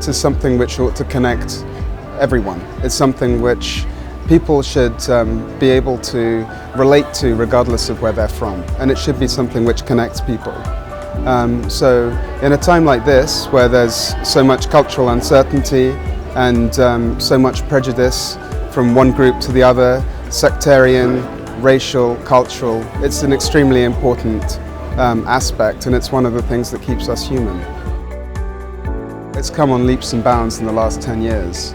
art is something which ought to connect everyone. It's something which people should be able to relate to regardless of where they're from, and it should be something which connects people. So in a time like this, where there's so much cultural uncertainty and so much prejudice from one group to the other, sectarian, racial, cultural, it's an extremely important aspect, and it's one of the things that keeps us human. It's come on leaps and bounds in the last 10 years.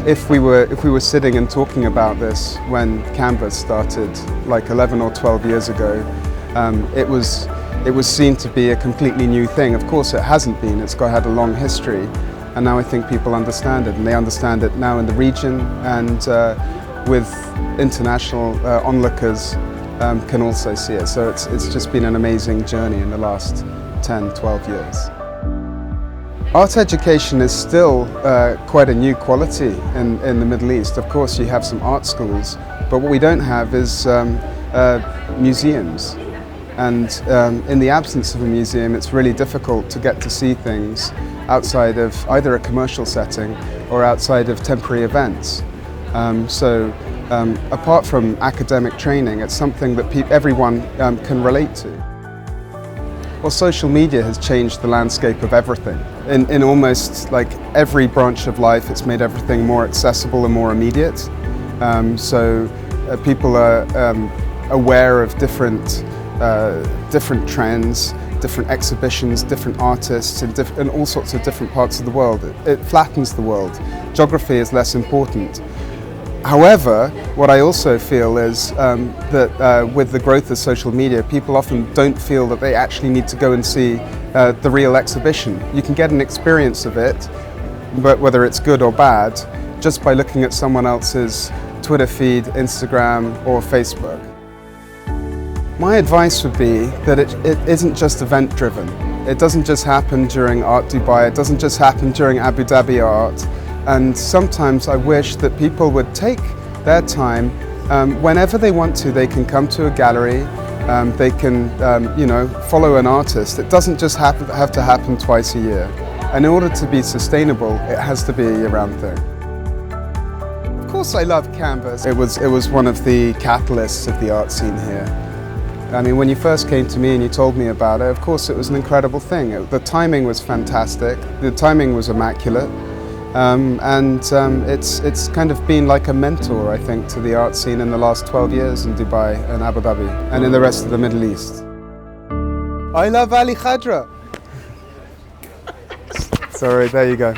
If we were sitting and talking about this when Canvas started, like 11 or 12 years ago, it was seen to be a completely new thing. Of course it hasn't been, it's had a long history, and now I think people understand it, and they understand it now in the region, and with international onlookers can also see it. So it's just been an amazing journey in the last 10, 12 years. Art education is still quite a new quality in the Middle East. Of course you have some art schools, but what we don't have is museums. And in the absence of a museum, it's really difficult to get to see things outside of either a commercial setting or outside of temporary events. Apart from academic training, it's something that everyone can relate to. Well, social media has changed the landscape of everything. In almost like every branch of life, it's made everything more accessible and more immediate. People are aware of different trends, different exhibitions, different artists in all sorts of different parts of the world. It flattens the world. Geography is less important. However, what I also feel is that with the growth of social media, people often don't feel that they actually need to go and see the real exhibition. You can get an experience of it, but whether it's good or bad, just by looking at someone else's Twitter feed, Instagram or Facebook. My advice would be that it isn't just event driven. It doesn't just happen during Art Dubai, it doesn't just happen during Abu Dhabi Art. And sometimes I wish that people would take their time, whenever they want to, they can come to a gallery, they can follow an artist. It doesn't just have to happen twice a year. And in order to be sustainable, it has to be a year-round thing. Of course I love Canvas. It was one of the catalysts of the art scene here. I mean, when you first came to me and you told me about it, of course it was an incredible thing. The timing was fantastic, the timing was immaculate. It's kind of been like a mentor, I think, to the art scene in the last 12 years in Dubai and Abu Dhabi and in the rest of the Middle East. I love Ali Khadra. Sorry, there you go.